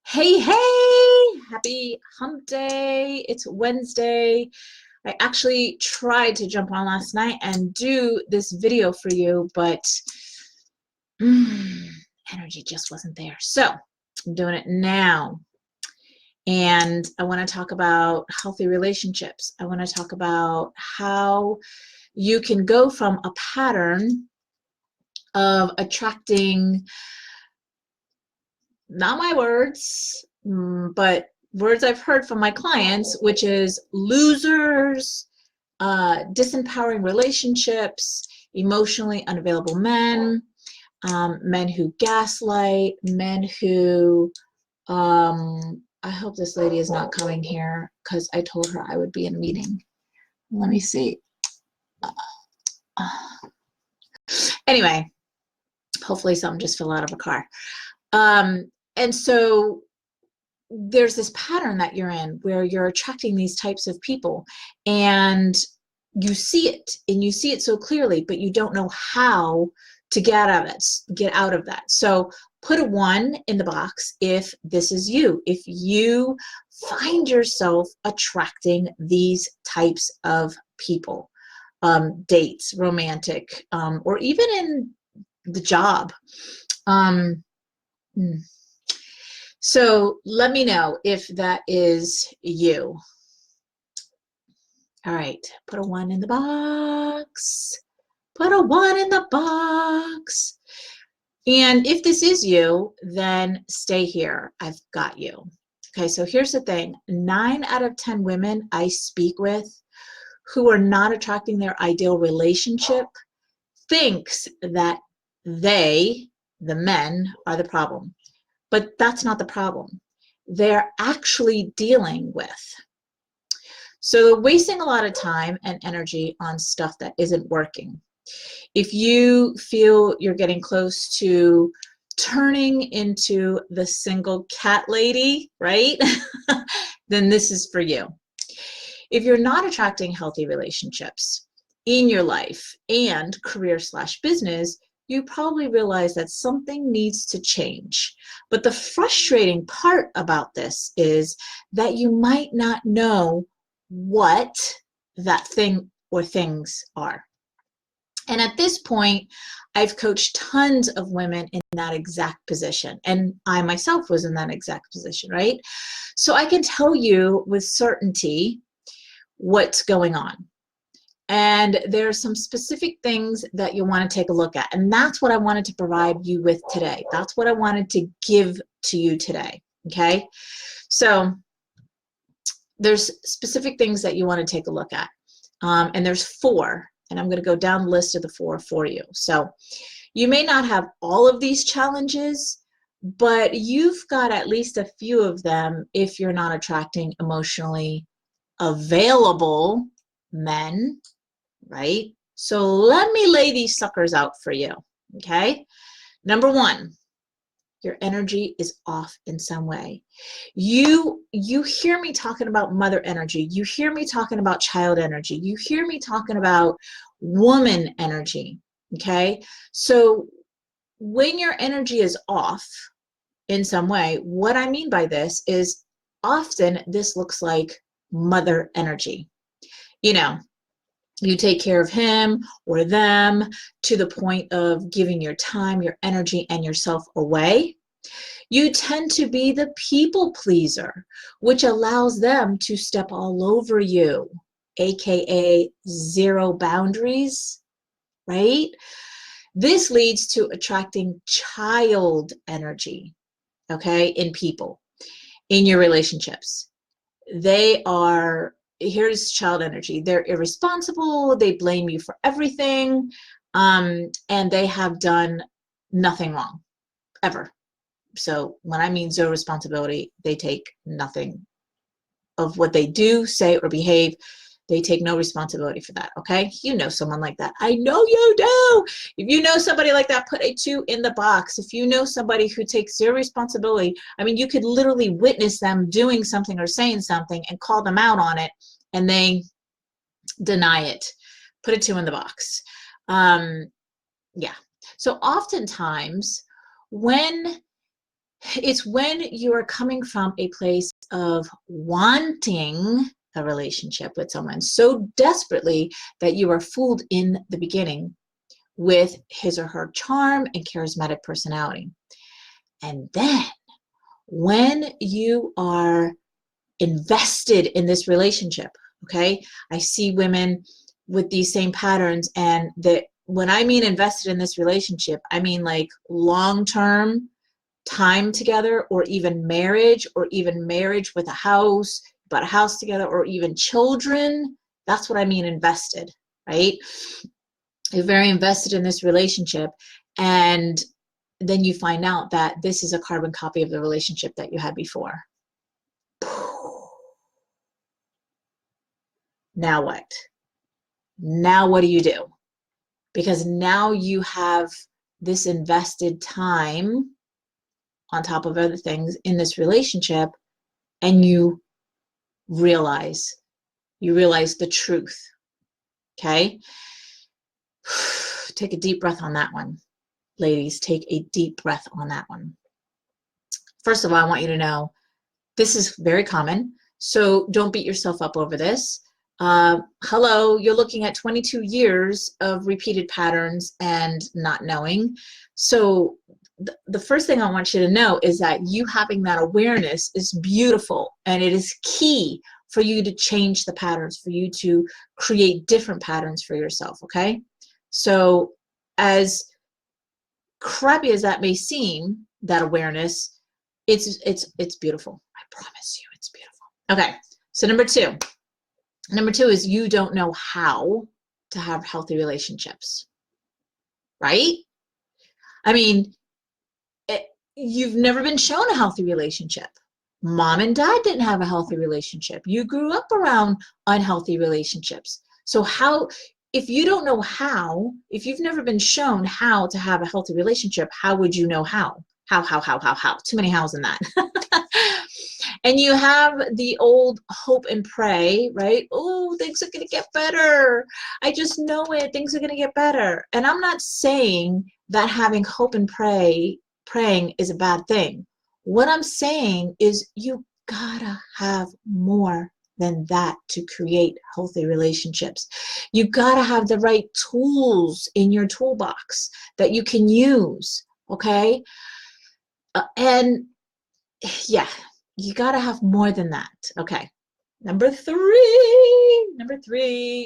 Hey, hey, happy hump day. It's Wednesday. I actually tried to jump on last night and do this video for you, but energy just wasn't there. So I'm doing it now. And I want to talk about healthy relationships. I want to talk about how you can go from a pattern of attracting, not my words, but words I've heard from my clients, which is losers, disempowering relationships, emotionally unavailable men, men who gaslight, men who, I hope this lady is not coming here because I told her I would be in a meeting. Let me see. Anyway, hopefully something just fell out of a car. And so there's this pattern that you're in where you're attracting these types of people and you see it, and you see it so clearly, but you don't know how to get out of that. So put a 1 in the box if this is you, if you find yourself attracting these types of people, dates, romantic, or even in the job. So let me know if that is you. All right, put a 1 in the box. Put a 1 in the box. And if this is you, then stay here. I've got you. Okay, so here's the thing. 9 out of 10 women I speak with who are not attracting their ideal relationship thinks that they, the men, are the problem. But that's not the problem. They're actually dealing with. So they're wasting a lot of time and energy on stuff that isn't working. If you feel you're getting close to turning into the single cat lady, right? Then this is for you. If you're not attracting healthy relationships in your life and career/business, you probably realize that something needs to change. But the frustrating part about this is that you might not know what that thing or things are. And at this point, I've coached tons of women in that exact position. And I myself was in that exact position, right? So I can tell you with certainty what's going on. And there are some specific things that you want to take a look at. And that's what I wanted to provide you with today. That's what I wanted to give to you today. Okay. So there's specific things that you want to take a look at. And there's 4. And I'm going to go down the list of the 4 for you. So you may not have all of these challenges, but you've got at least a few of them if you're not attracting emotionally available men. Right? So let me lay these suckers out for you, okay? Number 1, your energy is off in some way. You hear me talking about mother energy. You hear me talking about child energy. You hear me talking about woman energy, okay? So when your energy is off in some way, what I mean by this is often this looks like mother energy. You know, you take care of him or them to the point of giving your time, your energy, and yourself away. You tend to be the people pleaser, which allows them to step all over you, aka 0 boundaries, right? This leads to attracting child energy, okay, in people, in your relationships. They are, here's child energy. They're irresponsible. They blame you for everything. And they have done nothing wrong, ever. So when I mean 0 responsibility, they take nothing of what they do, say, or behave. They take no responsibility for that, okay? You know someone like that. I know you do. If you know somebody like that, put a 2 in the box. If you know somebody who takes 0 responsibility, I mean, you could literally witness them doing something or saying something and call them out on it, and they deny it. Put a 2 in the box. Yeah. So oftentimes when It's when you are coming from a place of wanting a relationship with someone so desperately that you are fooled in the beginning with his or her charm and charismatic personality. And then when you are invested in this relationship, okay, I see women with these same patterns, and that when I mean invested in this relationship, I mean like long-term time together, or even marriage with a house, bought a house together, or even children. That's what I mean invested, right? You're very invested in this relationship, and then you find out that this is a carbon copy of the relationship that you had before. Now what? Now what do you do? Because now you have this invested time on top of other things in this relationship, and you realize the truth. Okay? Take a deep breath on that one. Ladies, take a deep breath on that one. First of all, I want you to know this is very common, so don't beat yourself up over this. Hello, you're looking at 22 years of repeated patterns and not knowing. So the first thing I want you to know is that you having that awareness is beautiful, and it is key for you to change the patterns, for you to create different patterns for yourself, okay? So as crappy as that may seem, that awareness, it's beautiful. I promise you it's beautiful. Okay, so number two is you don't know how to have healthy relationships, right? I mean, you've never been shown a healthy relationship. Mom and dad didn't have a healthy relationship. You grew up around unhealthy relationships. So how, if you don't know how, if you've never been shown how to have a healthy relationship, how would you know how? How? Too many hows in that. And you have the old hope and pray, right? Oh, things are going to get better. I just know it. Things are going to get better. And I'm not saying that having hope and praying is a bad thing. What I'm saying is you gotta have more than that to create healthy relationships. You gotta have the right tools in your toolbox that you can use, okay? And yeah, you gotta have more than that, okay? Number three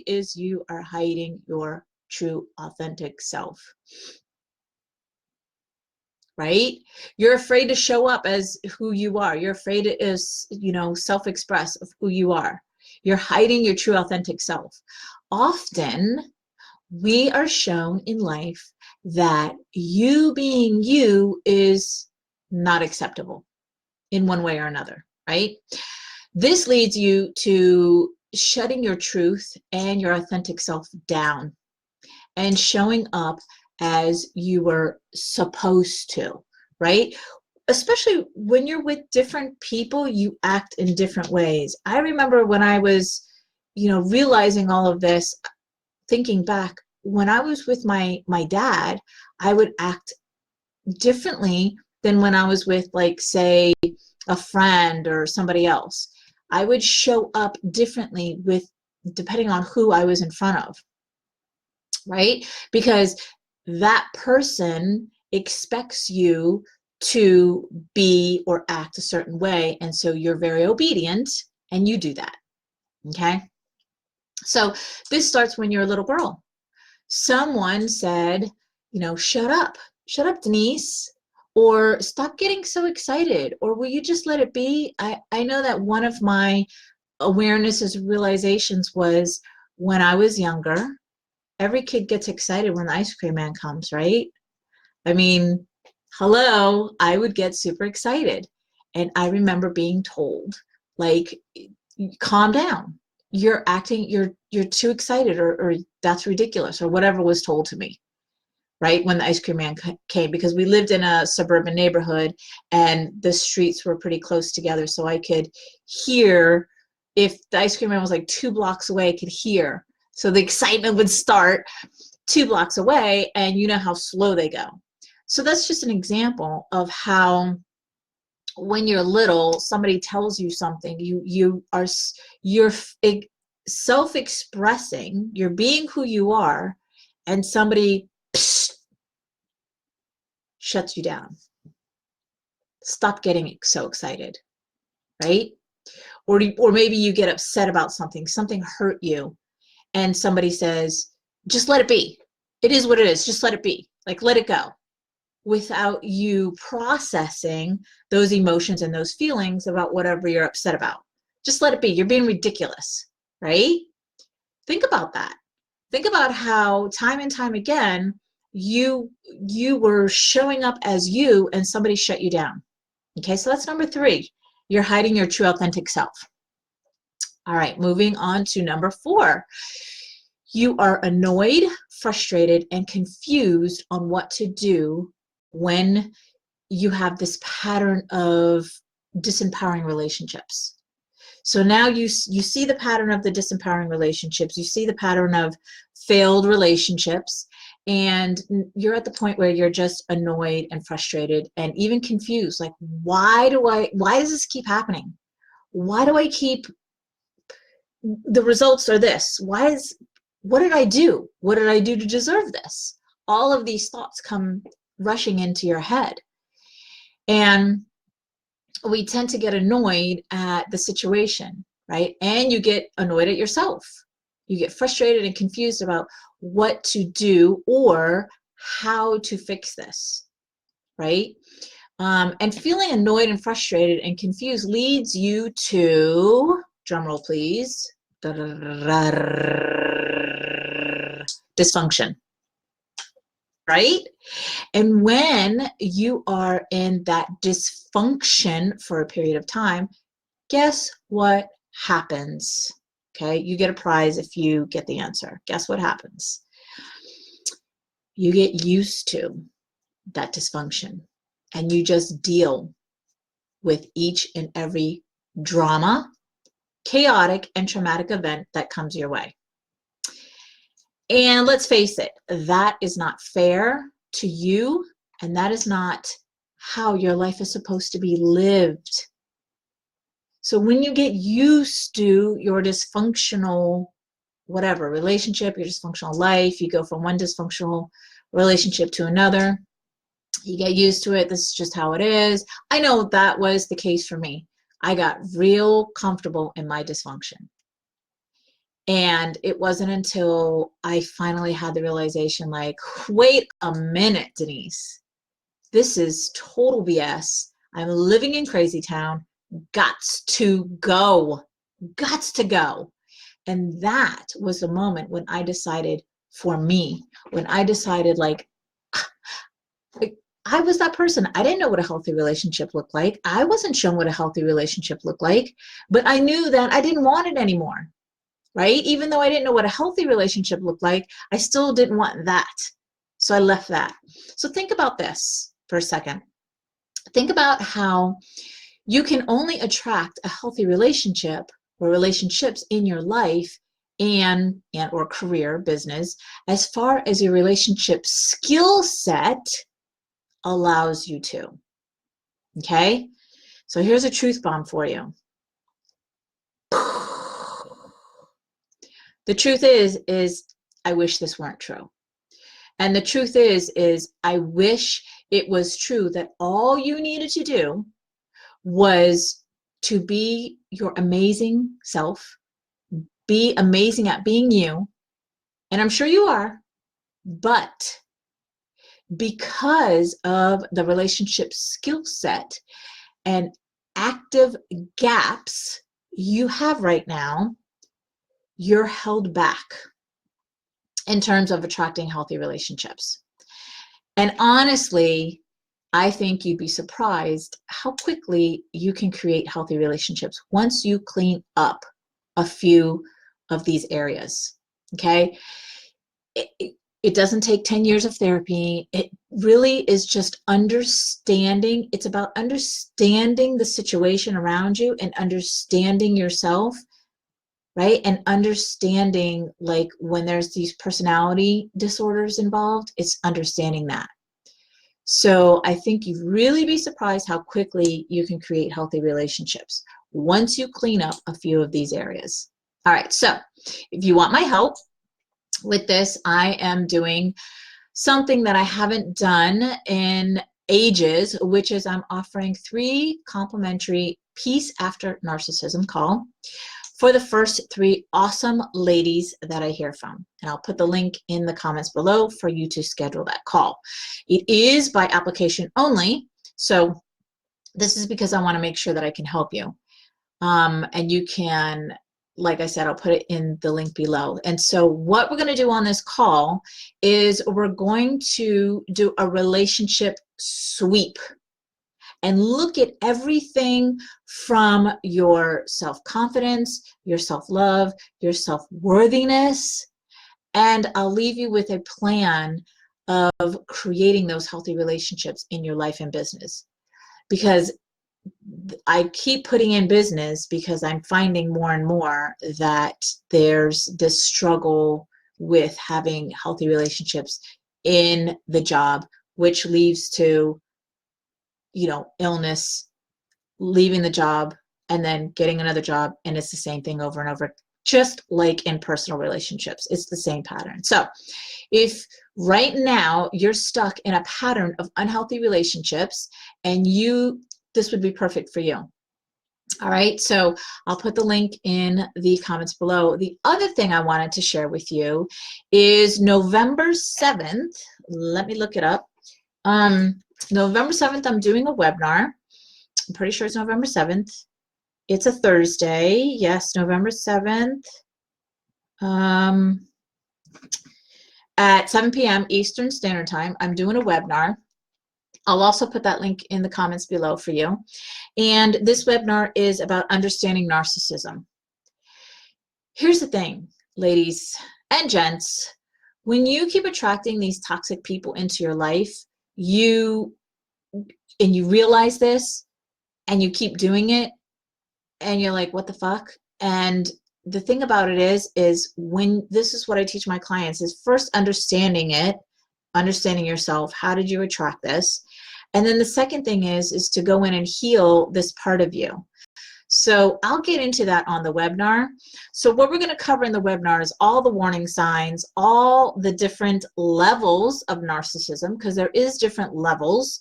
is you are hiding your true, authentic self. Right? You're afraid to show up as who you are. You're afraid to, self-express of who you are. You're hiding your true, authentic self. Often, we are shown in life that you being you is not acceptable in one way or another, right? This leads you to shutting your truth and your authentic self down and showing up as you were supposed to, right? Especially when you're with different people, you act in different ways. I remember when I was, realizing all of this, thinking back, when I was with my dad, I would act differently than when I was with, like, say, a friend or somebody else. I would show up differently depending on who I was in front of, right? Because that person expects you to be or act a certain way, and so you're very obedient and you do that, okay? So this starts when you're a little girl. Someone said, shut up, Denise, or stop getting so excited, or will you just let it be? I know that one of my awarenesses, realizations was when I was younger, every kid gets excited when the ice cream man comes, right? I mean, hello, I would get super excited. And I remember being told, like, calm down. You're acting, you're too excited, or that's ridiculous, or whatever was told to me, right? When the ice cream man came, because we lived in a suburban neighborhood and the streets were pretty close together. So I could hear, if the ice cream man was like 2 blocks away, I could hear. So the excitement would start 2 blocks away, and you know how slow they go. So that's just an example of how when you're little, somebody tells you something, you're self-expressing, you're being who you are, and somebody shuts you down. Stop getting so excited, right? Or maybe you get upset about something hurt you, and somebody says, just let it be. It is what it is. Just let it be. Like, let it go, without you processing those emotions and those feelings about whatever you're upset about. Just let it be. You're being ridiculous, right? Think about that. Think about how time and time again, you were showing up as you and somebody shut you down. Okay, so that's number 3. You're hiding your true authentic self. All right, moving on to number 4. You are annoyed, frustrated, and confused on what to do when you have this pattern of disempowering relationships. So now you see the pattern of the disempowering relationships, you see the pattern of failed relationships, and you're at the point where you're just annoyed and frustrated and even confused. Like, why does this keep happening? Why do I keep, the results are this? What did I do? What did I do to deserve this? All of these thoughts come rushing into your head. And we tend to get annoyed at the situation, right? And you get annoyed at yourself. You get frustrated and confused about what to do or how to fix this, right? And feeling annoyed and frustrated and confused leads you to, drumroll please, dysfunction, right? And when you are in that dysfunction for a period of time, guess what happens? Okay, you get a prize if you get the answer. Guess what happens? You get used to that dysfunction, and you just deal with each and every drama, chaotic, and traumatic event that comes your way. And let's face it, that is not fair to you, and that is not how your life is supposed to be lived. So when you get used to your dysfunctional, whatever, relationship, your dysfunctional life, you go from one dysfunctional relationship to another, you get used to it. This is just how it is. I know that was the case for me. I got real comfortable in my dysfunction. And it wasn't until I finally had the realization, like, wait a minute, Denise, this is total BS. I'm living in crazy town. Gots to go. Gots to go. And that was the moment when I decided, for me, when I decided, like, I was that person. I didn't know what a healthy relationship looked like. I wasn't shown what a healthy relationship looked like, but I knew that I didn't want it anymore, right? Even though I didn't know what a healthy relationship looked like, I still didn't want that. So I left that. So think about this for a second. Think about how you can only attract a healthy relationship or relationships in your life and or career, business, as far as your relationship skill set allows you to. Okay? So here's a truth bomb for you. The truth is I wish this weren't true. And the truth is I wish it was true that all you needed to do was to be your amazing self, be amazing at being you, and I'm sure you are, but because of the relationship skill set and active gaps you have right now, you're held back in terms of attracting healthy relationships. And honestly, I think you'd be surprised how quickly you can create healthy relationships once you clean up a few of these areas, okay? It doesn't take 10 years of therapy. It really is just understanding. It's about understanding the situation around you and understanding yourself, right? And understanding, like, when there's these personality disorders involved, it's understanding that. So I think you'd really be surprised how quickly you can create healthy relationships once you clean up a few of these areas. All right, so if you want my help with this, I am doing something that I haven't done in ages, which is I'm offering 3 complimentary Peace After Narcissism call for the first 3 awesome ladies that I hear from. And I'll put the link in the comments below for you to schedule that call. It is by application only, so this is because I want to make sure that I can help you. And you can, like I said, I'll put it in the link below. And so what we're going to do on this call is we're going to do a relationship sweep and look at everything from your self-confidence, your self-love, your self-worthiness, and I'll leave you with a plan of creating those healthy relationships in your life and business. Because I keep putting in business because I'm finding more and more that there's this struggle with having healthy relationships in the job, which leads to, you know, illness, leaving the job, and then getting another job, and it's the same thing over and over, just like in personal relationships. It's the same pattern. So if right now you're stuck in a pattern of unhealthy relationships and this would be perfect for you. All right, so I'll put the link in the comments below. The other thing I wanted to share with you is November 7th. Let me look it up. November 7th, I'm doing a webinar. I'm pretty sure it's November 7th. It's a Thursday. Yes, November 7th. At 7 p.m. Eastern Standard Time, I'm doing a webinar. I'll also put that link in the comments below for you. And this webinar is about understanding narcissism. Here's the thing, ladies and gents. When you keep attracting these toxic people into your life, you realize this, and you keep doing it, and you're like, what the fuck? And the thing about it is when this is what I teach my clients is first understanding it, understanding yourself. How did you attract this? And then the second thing is to go in and heal this part of you. So I'll get into that on the webinar. So what we're going to cover in the webinar is all the warning signs, all the different levels of narcissism, because there is different levels,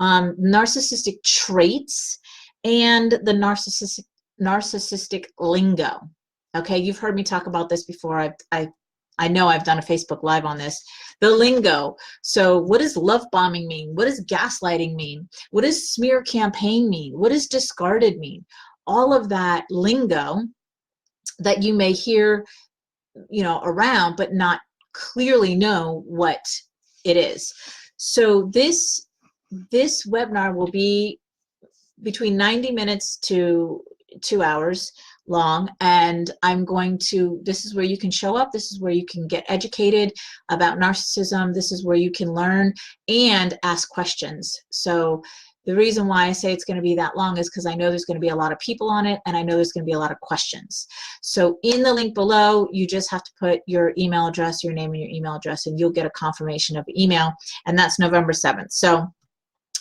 narcissistic traits, and the narcissistic lingo. Okay, you've heard me talk about this before. I know I've done a Facebook Live on this. The lingo. So what does love bombing mean? What does gaslighting mean? What does smear campaign mean? What does discarded mean? All of that lingo that you may hear, you know, around, but not clearly know what it is. So this webinar will be between 90 minutes to 2 hours long, and this is where you can show up, this is where you can get educated about narcissism, this is where you can learn and ask questions. So the reason why I say it's going to be that long is because I know there's going to be a lot of people on it, and I know there's going to be a lot of questions. So in the link below, you just have to put your email address, your name and your email address, and you'll get a confirmation of the email, and that's November 7th. So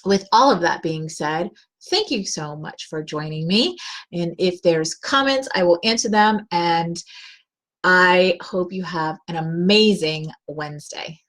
with all of that being said, thank you so much for joining me. And if there's comments, I will answer them. And I hope you have an amazing Wednesday.